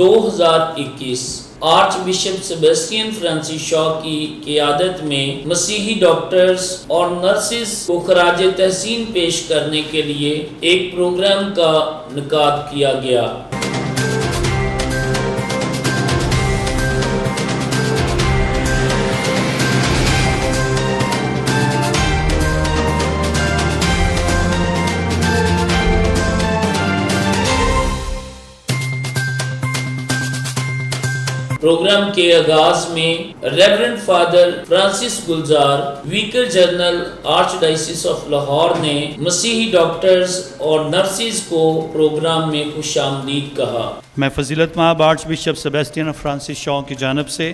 2021 arch bishop Sebastian Francis Shaw की क़ियादत में मसीही डॉक्टर्स और नर्सेज को खराज तहसीन पेश करने के लिए एक प्रोग्राम का इनेकाद किया गया। प्रोग्राम के आगाज में reverend father Francis Gulzar vicar general archdiocese of Lahore ने मसीही डॉक्टर्स और नर्सेज को प्रोग्राम में खुशामदीद कहा। मैं फजीलतमाब archbishop Sebastian Francis Shaw की जानिब से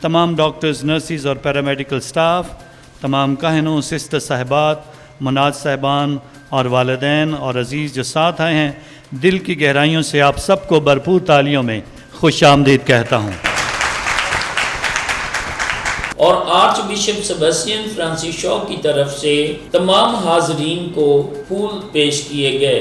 तमाम डॉक्टर्स, नर्सेज और पैरामेडिकल स्टाफ, तमाम काहिनों, सिस्टर साहिबात, मुनाज साहिबान और वालिदैन और अजीज़ जो साथ आए हैं, दिल की गहराइयों से आप सबको भरपूर तालियों में खुशामदीद कहता हूँ। और arch bishop Sebastian Francis Shaw की तरफ से तमाम हाजरीन को फूल पेश किए गए।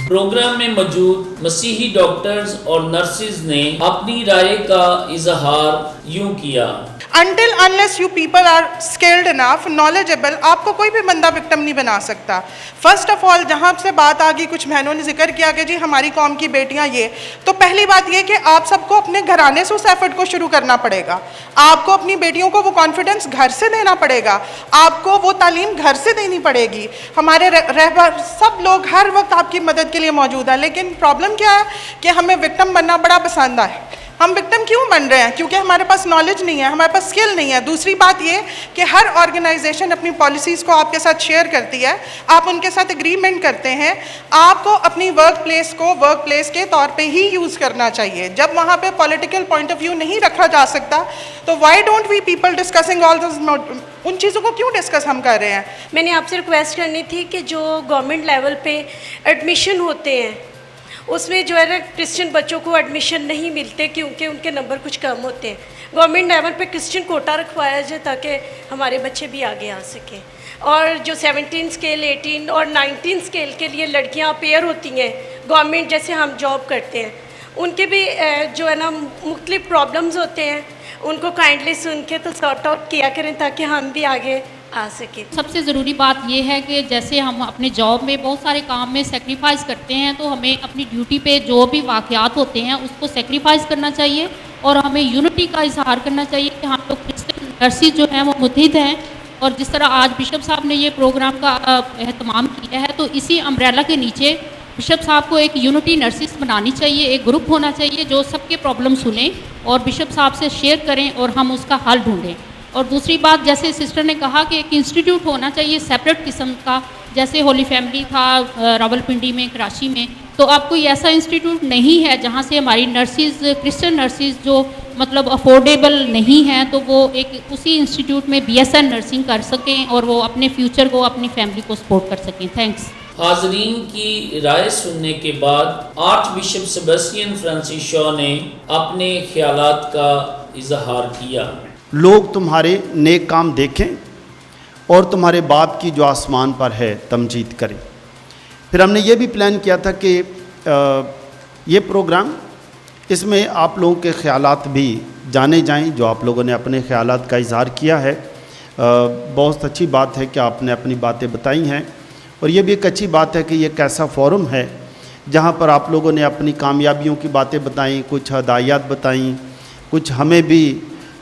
प्रोग्राम में मौजूद मसीही डॉक्टर्स और नर्सेज ने अपनी राय का इजहार यूं किया। Until unless you people are skilled enough, knowledgeable, आपको कोई भी बंदा विक्टिम नहीं बना सकता। फर्स्ट ऑफ ऑल, जहाँ से बात आ गई, कुछ बहनों ने जिक्र किया कि जी हमारी कौम की बेटियाँ ये, तो पहली बात ये कि आप सबको अपने घराने से उस एफर्ट को शुरू करना पड़ेगा। आपको अपनी बेटियों को वो कॉन्फिडेंस घर से देना पड़ेगा, आपको वो तालीम घर से देनी पड़ेगी। हमारे रहबर सब लोग हर वक्त आपकी मदद के लिए मौजूद है, लेकिन प्रॉब्लम क्या है कि हमें विक्टिम बनना बड़ा पसंद है। हम विक्टिम क्यों बन रहे हैं? क्योंकि हमारे पास नॉलेज नहीं है, हमारे पास स्किल नहीं है। दूसरी बात ये कि हर ऑर्गेनाइजेशन अपनी पॉलिसीज़ को आपके साथ शेयर करती है, आप उनके साथ एग्रीमेंट करते हैं, आपको अपनी वर्क प्लेस को वर्क प्लेस के तौर पे ही यूज़ करना चाहिए। जब वहाँ पे पॉलिटिकल पॉइंट ऑफ व्यू नहीं रखा जा सकता, तो why don't we people discussing all this, उन चीज़ों को क्यों डिस्कस हम कर रहे हैं? मैंने आपसे रिक्वेस्ट करनी थी कि जो गवर्नमेंट लेवल पे एडमिशन होते हैं उसमें जो है ना क्रिश्चियन बच्चों को एडमिशन नहीं मिलते क्योंकि उनके नंबर कुछ कम होते हैं। गवर्नमेंट लेवल पे क्रिश्चियन कोटा रखवाया जाए ताकि हमारे बच्चे भी आगे आ सकें। और जो 17 स्केल, 18 और 19 स्केल के लिए लड़कियां पेयर होती हैं, गवर्नमेंट जैसे हम जॉब करते हैं, उनके भी जो है ना मुख्तलिफ प्रॉब्लम्स होते हैं, उनको काइंडली सुन के तो सॉर्ट आउट किया करें ताकि हम भी आगे आ सके। सबसे ज़रूरी बात यह है कि जैसे हम अपने जॉब में बहुत सारे काम में सेक्रीफाइस करते हैं, तो हमें अपनी ड्यूटी पे जो भी वाक़यात होते हैं उसको सेक्रीफाइस करना चाहिए और हमें यूनिटी का इजहार करना चाहिए कि हम लोग क्रिश्चियन नर्सेज जो हैं वो मुत्तहिद हैं। और जिस तरह आज बिशप साहब ने ये प्रोग्राम का एहतमाम किया है, तो इसी अम्ब्रेला के नीचे बिशप साहब को एक यूनिटी नर्सेज बनानी चाहिए, एक ग्रुप होना चाहिए जो सबके प्रॉब्लम सुने और बिशप साहब से शेयर करें और हम उसका हल ढूँढें। और दूसरी बात, जैसे सिस्टर ने कहा कि एक इंस्टीट्यूट होना चाहिए सेपरेट किस्म का, जैसे होली फैमिली था रावलपिंडी में, कराची में, तो अब कोई ऐसा इंस्टीट्यूट नहीं है जहाँ से हमारी नर्सेज, क्रिश्चियन नर्सेज जो मतलब अफोर्डेबल नहीं हैं, तो वो एक उसी इंस्टीट्यूट में BSN नर्सिंग कर सकें और वो अपने फ्यूचर को, अपनी फैमिली को सपोर्ट कर सकें। थैंक्स। हाजरीन की राय सुनने के बाद arch bishop Sebastian Francis Shaw ने अपने ख्यालात का इजहार किया। लोग तुम्हारे नेक काम देखें और तुम्हारे बाप की जो आसमान पर है तमजीद करें। फिर हमने ये भी प्लान किया था कि ये प्रोग्राम, इसमें आप लोगों के ख्यालात भी जाने जाएं, जो आप लोगों ने अपने ख्यालात का इजहार किया है। बहुत अच्छी बात है कि आपने अपनी बातें बताई हैं, और ये भी एक अच्छी बात है कि ये कैसा फोरम है जहाँ पर आप लोगों ने अपनी कामयाबियों की बातें बताई, कुछ हदायत बताई, कुछ हमें भी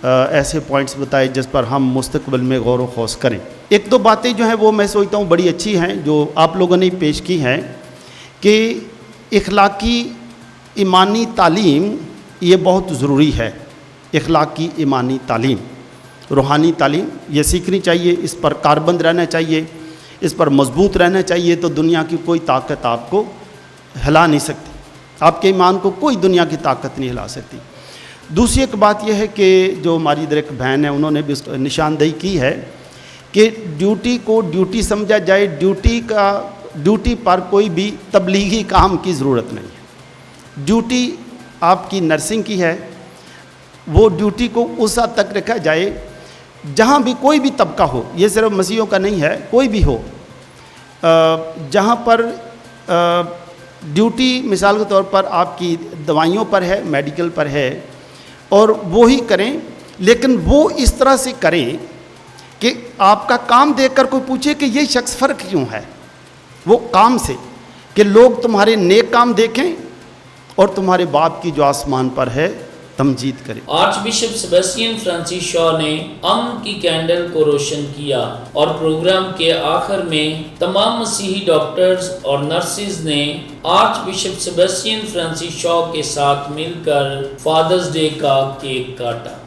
ऐसे पॉइंट्स बताए जिस पर हम मुस्तकबिल में गौर व खौस करें। एक दो बातें जो हैं वो मैं सोचता हूँ बड़ी अच्छी हैं जो आप लोगों ने पेश की हैं कि इखलाकी ईमानी तालीम ये बहुत ज़रूरी है। इखलाकी ईमानी तालीम, रूहानी तालीम ये सीखनी चाहिए, इस पर कारबंद रहना चाहिए, इस पर मजबूत रहना चाहिए, तो दुनिया की कोई ताकत आपको हिला नहीं सकती, आपके ईमान को कोई दुनिया की ताकत नहीं हिला सकती। दूसरी एक बात यह है कि जो हमारी इधर एक बहन है उन्होंने भी निशानदेही की है कि ड्यूटी को ड्यूटी समझा जाए, ड्यूटी पर कोई भी तबलीगी काम की ज़रूरत नहीं है। ड्यूटी आपकी नर्सिंग की है वो ड्यूटी को उस हद तक रखा जाए जहाँ भी कोई भी तबका हो, ये सिर्फ मसीहों का नहीं है, कोई भी हो, जहाँ पर ड्यूटी मिसाल के तौर पर आपकी दवाइयों पर है, मेडिकल पर है, और वो ही करें, लेकिन वो इस तरह से करें कि आपका काम देखकर कोई पूछे कि ये शख्स फ़र्क क्यों है, वो काम से, कि लोग तुम्हारे नेक काम देखें और तुम्हारे बाप की जो आसमान पर है तमजीद करें। आर्चबिशप सेबेस्टियन फ्रांसिस शॉ ने अमन की कैंडल को रोशन किया और प्रोग्राम के आखिर में तमाम मसीही डॉक्टर्स और नर्सेज ने आर्चबिशप सेबेस्टियन फ्रांसिस शॉ के साथ मिलकर फादर्स डे का केक काटा।